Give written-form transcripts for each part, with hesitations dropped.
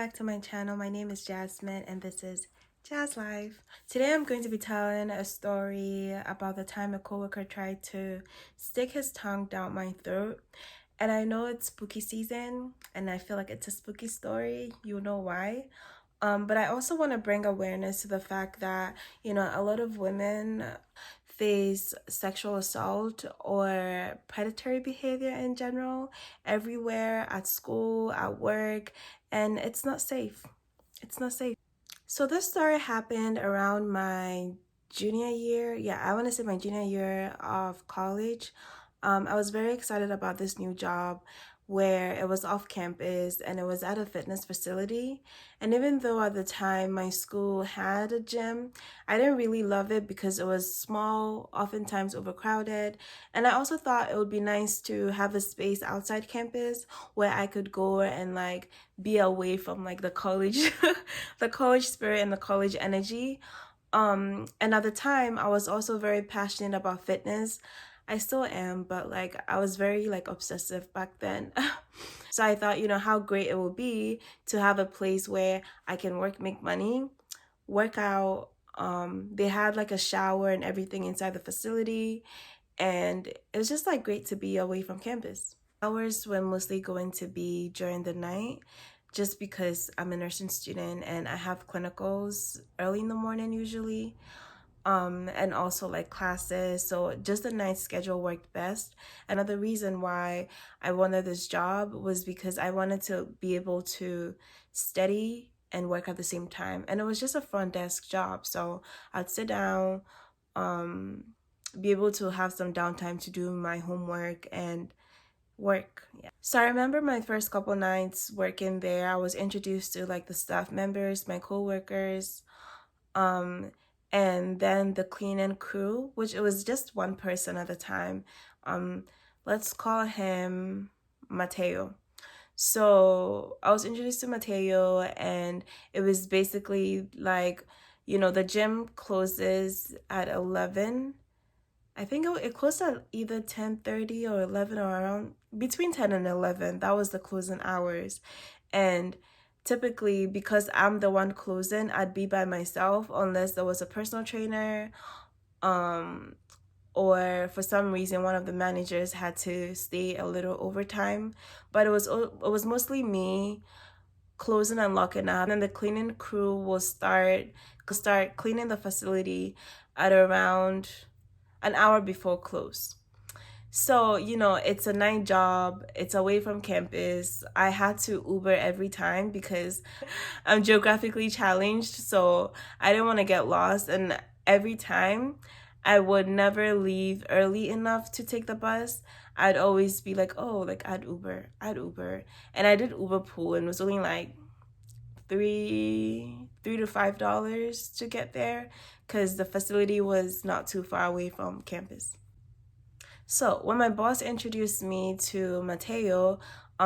back to my channel. My name is Jasmine and this is Jazz Life. Today I'm going to be telling a story about the time a coworker tried to stick his tongue down my throat. And I know it's spooky season and I feel like it's a spooky story. You know why. But I also want to bring awareness to the fact that, a lot of women face sexual assault or predatory behavior in general, everywhere, at school, at work, and it's not safe. It's not safe. So this story happened around my junior year. Yeah, I want to say my junior year of college. I was very excited about this new job where it was off campus and it was at a fitness facility. And even though at the time my school had a gym, I didn't really love it because it was small, oftentimes overcrowded. And I also thought it would be nice to have a space outside campus where I could go and be away from the college the college spirit and the college energy. And at the time I was also very passionate about fitness. I still am, but I was very obsessive back then. So I thought, how great it would be to have a place where I can work, make money, work out. They had a shower and everything inside the facility, and it was just great to be away from campus. Hours were mostly going to be during the night just because I'm a nursing student and I have clinicals early in the morning usually, and also classes, so just the night schedule worked best. Another reason why I wanted this job was because I wanted to be able to study and work at the same time, and it was just a front desk job, so I'd sit down, be able to have some downtime to do my homework and work. Yeah. So I remember my first couple nights working there, I was introduced to the staff members, my co-workers, and then the cleaning crew, which it was just one person at a time. Let's call him Mateo. So I was introduced to Mateo, and it was basically the gym closes at 11. I think it closed at either 10:30 or 11, or around between 10 and 11. That was the closing hours. And typically, because I'm the one closing, I'd be by myself unless there was a personal trainer, or for some reason one of the managers had to stay a little overtime. But it was mostly me closing and locking up, and then the cleaning crew will start cleaning the facility at around an hour before close. So, it's a night job, it's away from campus. I had to Uber every time because I'm geographically challenged, so I didn't want to get lost. And every time I would never leave early enough to take the bus. I'd always be I'd Uber. And I did Uber pool, and it was only three to $5 to get there because the facility was not too far away from campus. So when my boss introduced me to Mateo,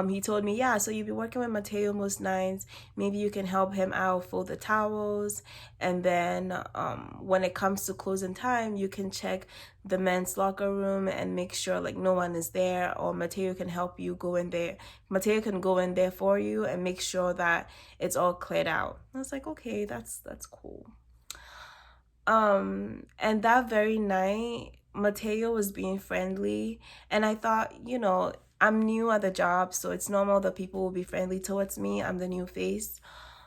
he told me, yeah, so you'll be working with Mateo most nights. Maybe you can help him out, fold the towels, and then when it comes to closing time, you can check the men's locker room and make sure no one is there, or Mateo can help you go in there. Mateo can go in there for you and make sure that it's all cleared out. I was like, okay, that's cool. And that very night, Mateo was being friendly, and I thought, I'm new at the job, so it's normal that people will be friendly towards me. I'm the new face.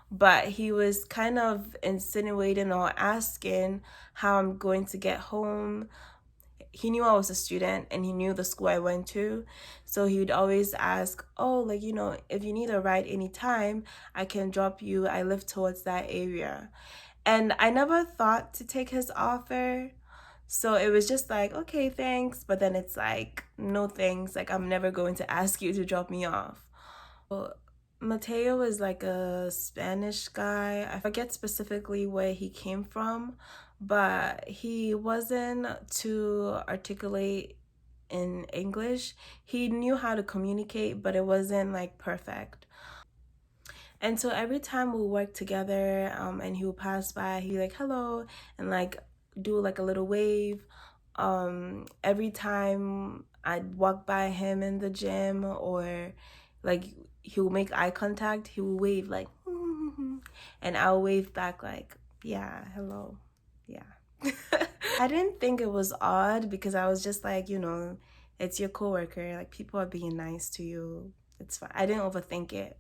But he was kind of insinuating or asking how I'm going to get home. He knew I was a student and he knew the school I went to. So he would always ask, oh, if you need a ride anytime, I can drop you. I live towards that area. And I never thought to take his offer. So it was just okay, thanks. But then it's no thanks. I'm never going to ask you to drop me off. So Mateo is a Spanish guy. I forget specifically where he came from, but he wasn't too articulate in English. He knew how to communicate, but it wasn't perfect. And so every time we work together, and he would pass by, he'd be hello, and do a little wave. Every time I'd walk by him in the gym, or he would make eye contact, he would wave and I'll wave back like, yeah, hello. Yeah. I didn't think it was odd because I was just like, it's your coworker. Like, people are being nice to you. It's fine. I didn't overthink it.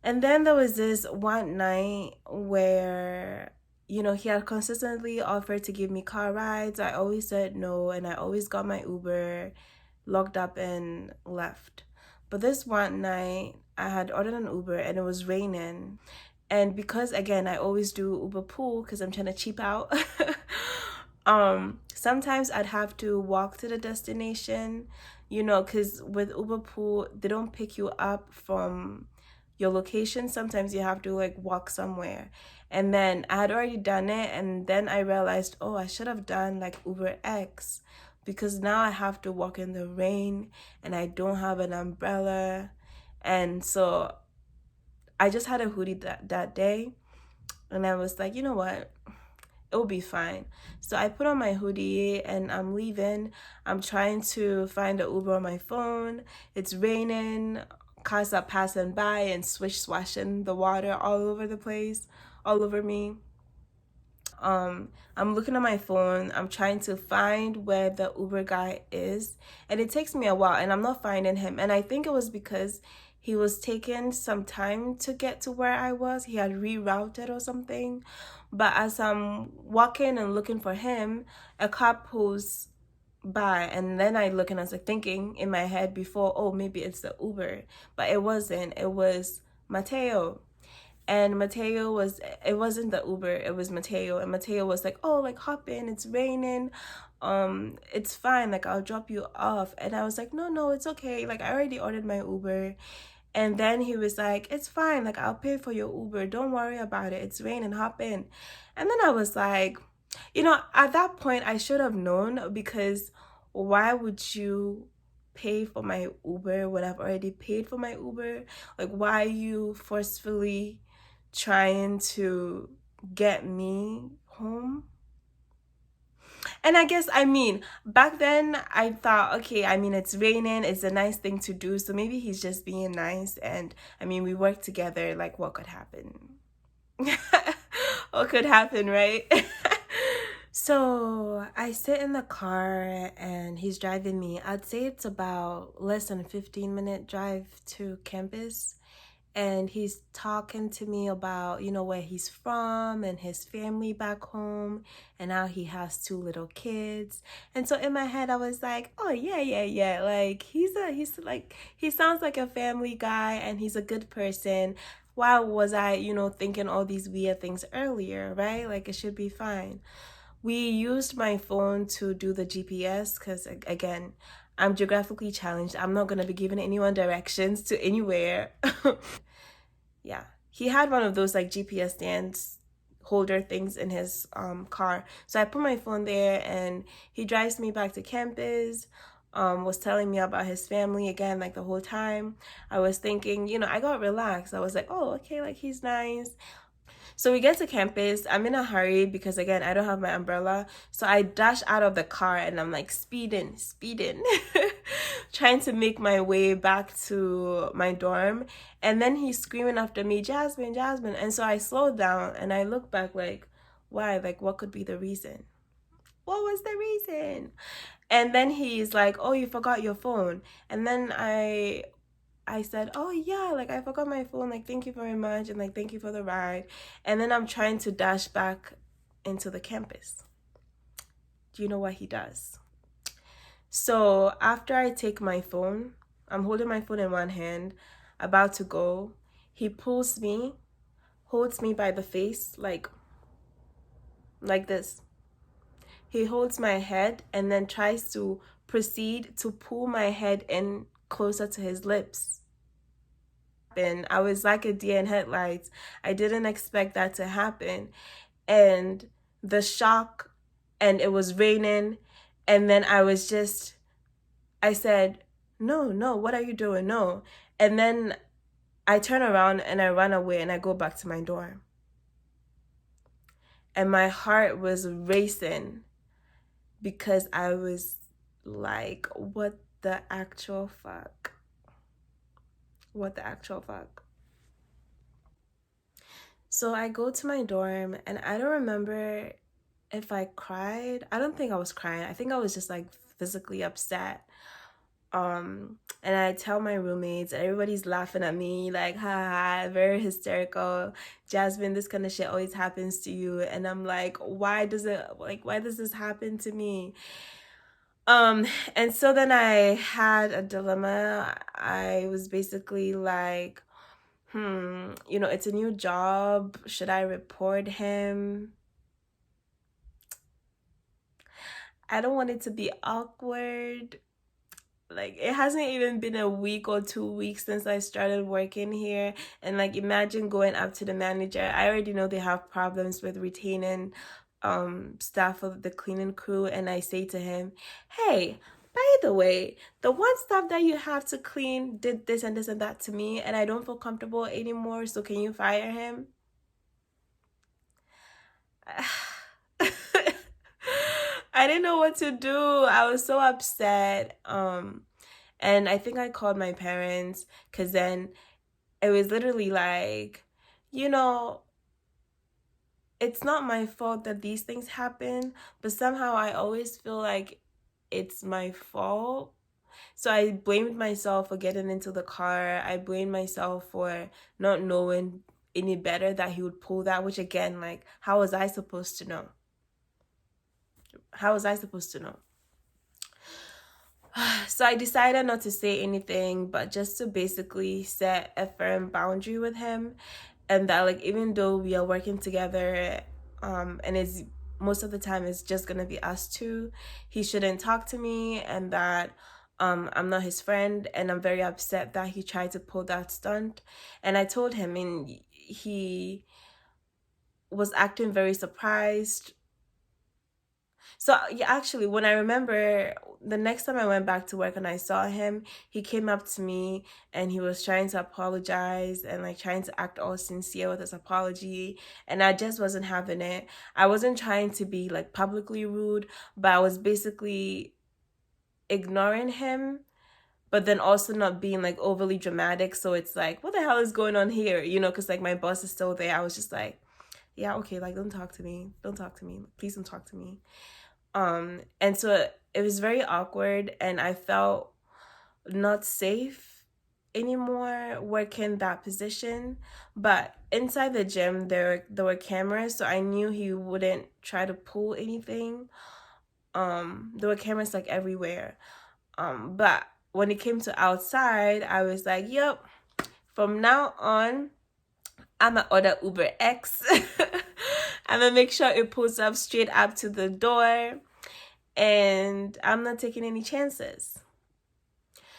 And then there was this one night where, he had consistently offered to give me car rides. I always said no, and I always got my Uber, locked up, and left. But this one night, I had ordered an Uber and it was raining. And because, again, I always do Uber pool because I'm trying to cheap out, sometimes I'd have to walk to the destination, because with Uber pool, they don't pick you up from your location. Sometimes you have to like walk somewhere. And then I had already done it, and then I realized, oh, I should have done like Uber X, because now I have to walk in the rain and I don't have an umbrella. And so I just had a hoodie that day, and I was like, you know what? It'll be fine. So I put on my hoodie and I'm leaving. I'm trying to find an Uber on my phone. It's raining. Cars are passing by and swish swashing the water all over the place, all over me. I'm looking at my phone. I'm trying to find where the Uber guy is, and it takes me a while, and I'm not finding him. And I think it was because he was taking some time to get to where I was. He had rerouted or something. But as I'm walking and looking for him, a car pulls by, and then I look and I was like thinking in my head before, oh, maybe it's the Uber, but it wasn't. It was Mateo. And Mateo was, it wasn't the Uber, it was Mateo. And Mateo was like, oh, like hop in, it's raining. It's fine, like I'll drop you off. And I was like, no, no, it's okay. Like I already ordered my Uber. And then he was like, it's fine, like I'll pay for your Uber. Don't worry about it. It's raining, hop in. And then I was like, at that point I should have known, because why would you pay for my Uber when I've already paid for my Uber? Like, why are you forcefully trying to get me home? And I guess, back then I thought, okay, it's raining, it's a nice thing to do, so maybe he's just being nice. And we work together, like what could happen? What could happen, right? So I sit in the car and he's driving me. I'd say it's about less than a 15-minute drive to campus. And he's talking to me about, where he's from and his family back home, and now he has two little kids. And so in my head, I was like, oh, yeah, yeah, yeah. Like, he's like, he sounds like a family guy and he's a good person. Why was I, thinking all these weird things earlier, right? Like, it should be fine. We used my phone to do the GPS because, again, I'm geographically challenged. I'm not going to be giving anyone directions to anywhere. Yeah, he had one of those like GPS stands holder things in his car. So I put my phone there and he drives me back to campus. Was telling me about his family again, like the whole time. I was thinking, I got relaxed. I was like, oh, okay, like he's nice. So we get to campus. I'm in a hurry because, again, I don't have my umbrella. So I dash out of the car and I'm like speeding, trying to make my way back to my dorm. And then he's screaming after me, Jasmine, Jasmine. And so I slowed down and I look back like, why? Like, what could be the reason? What was the reason? And then he's like, oh, you forgot your phone. And then I said, oh yeah, like I forgot my phone, like thank you very much, and like thank you for the ride. And then I'm trying to dash back into the campus. Do you know what he does? So after I take my phone, I'm holding my phone in one hand, about to go. He pulls me, holds me by the face, like this. He holds my head and then tries to proceed to pull my head in closer to his lips. And I was like a deer in headlights. I didn't expect that to happen. And the shock, and it was raining. And then I said, no, no, what are you doing? No. And then I turn around and I run away and I go back to my dorm. And my heart was racing because I was like, what the actual fuck? What the actual fuck? So I go to my dorm and I don't remember if I cried. I don't think I was crying. I think I was just like physically upset. And I tell my roommates, and everybody's laughing at me, like, ha, very hysterical. Jasmine, this kind of shit always happens to you. And I'm like, why does this happen to me? Um, and so then I had a dilemma. I was basically like, it's a new job. Should I report him? I don't want it to be awkward. Like, it hasn't even been a week or 2 weeks since I started working here. And like, imagine going up to the manager. I already know they have problems with retaining staff of the cleaning crew. And I say to him, hey, by the way, the one staff that you have to clean did this and this and that to me, and I don't feel comfortable anymore. So can you fire him? I didn't know what to do. I was so upset. And I think I called my parents, because then it was literally like, you know, it's not my fault that these things happen, but somehow I always feel like it's my fault. So I blamed myself for getting into the car. I blamed myself for not knowing any better that he would pull that, which again, like, how was I supposed to know? How was I supposed to know? So I decided not to say anything, but just to basically set a firm boundary with him, and that like, even though we are working together, and it's most of the time it's just gonna be us two, he shouldn't talk to me, and that I'm not his friend, and I'm very upset that he tried to pull that stunt. And I told him, and he was acting very surprised. So yeah, actually, when I remember the next time I went back to work and I saw him, he came up to me and he was trying to apologize and like trying to act all sincere with his apology. And I just wasn't having it. I wasn't trying to be like publicly rude, but I was basically ignoring him, but then also not being like overly dramatic. So it's like, what the hell is going on here? Because like my boss is still there. I was just like, yeah, okay, like don't talk to me. Don't talk to me. Please don't talk to me. And so it was very awkward, and I felt not safe anymore working that position. But inside the gym there were cameras, so I knew he wouldn't try to pull anything. There were cameras like everywhere. But when it came to outside, I was like, yep, from now on I'ma order Uber X. I'ma make sure it pulls up straight up to the door, and I'm not taking any chances.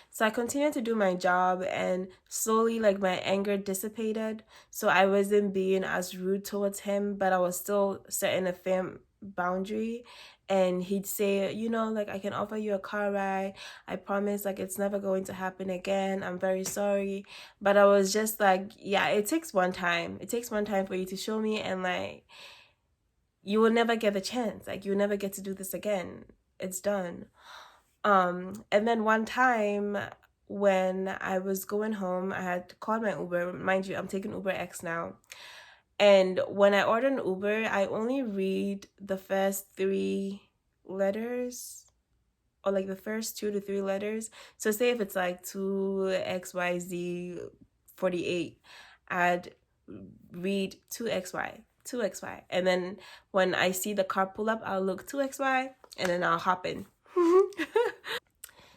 So I continued to do my job, and slowly like my anger dissipated. So I wasn't being as rude towards him, but I was still setting a firm boundary. And he'd say, like, I can offer you a car ride. I promise, like, it's never going to happen again. I'm very sorry. But I was just like, yeah, it takes one time. It takes one time for you to show me, and like, you will never get the chance. Like, you'll never get to do this again. It's done. And then one time when I was going home, I had called my Uber. Mind you, I'm taking Uber X now. And when I order an Uber, I only read the first three letters, or like the first 2 to 3 letters. So say if it's like 2XYZ48, I'd read 2XY. And then when I see the car pull up, I'll look 2XY, and then I'll hop in.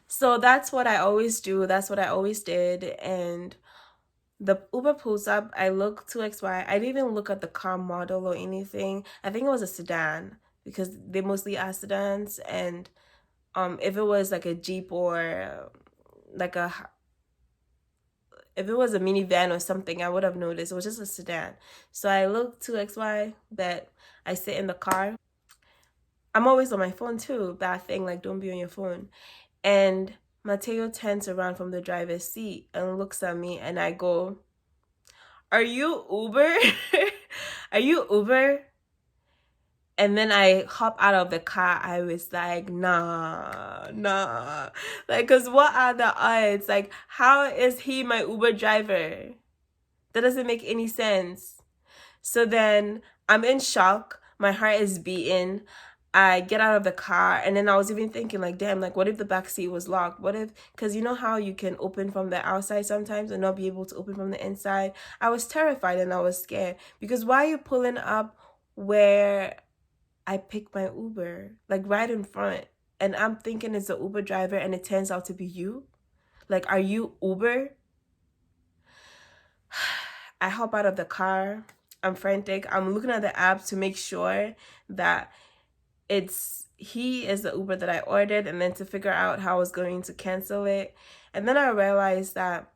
So that's what I always do. That's what I always did. And the Uber pulls up, I look 2XY. I didn't even look at the car model or anything. I think it was a sedan, because they mostly are sedans. And if it was like a Jeep, or like if it was a minivan or something, I would have noticed. It was just a sedan. So I look 2XY, but I sit in the car. I'm always on my phone too. Bad thing, like, don't be on your phone. And Mateo turns around from the driver's seat and looks at me, and I go, are you Uber? Are you Uber? And then I hop out of the car. I was like, nah. Like, because what are the odds? Like, how is he my Uber driver? That doesn't make any sense. So then I'm in shock. My heart is beating. I get out of the car, and then I was even thinking, like, damn, like, what if the back seat was locked? What if, because you know how you can open from the outside sometimes and not be able to open from the inside? I was terrified and I was scared because why are you pulling up where I picked my Uber, like right in front? And I'm thinking it's the Uber driver, and it turns out to be you. Like, are you Uber? I hop out of the car. I'm frantic. I'm looking at the app to make sure that he is the Uber that I ordered, and then to figure out how I was going to cancel it. And then I realized that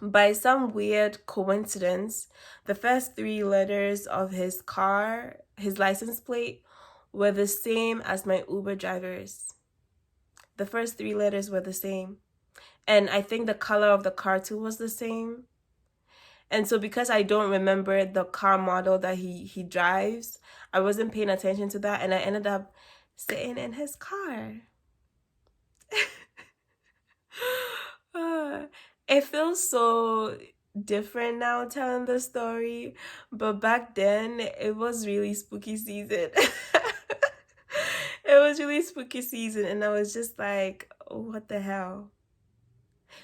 by some weird coincidence, the first three letters of his car, his license plate, were the same as my Uber driver's. The first three letters were the same. And I think the color of the car too was the same. And so because I don't remember the car model that he drives, I wasn't paying attention to that, and I ended up sitting in his car. It feels so different now telling the story, but back then it was really spooky season. It was really spooky season, and I was just like, what the hell?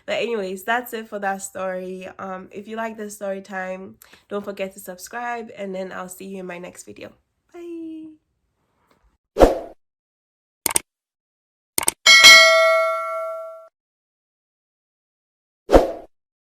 But anyways, that's it for that story. If you like this story time, don't forget to subscribe, and then I'll see you in my next video.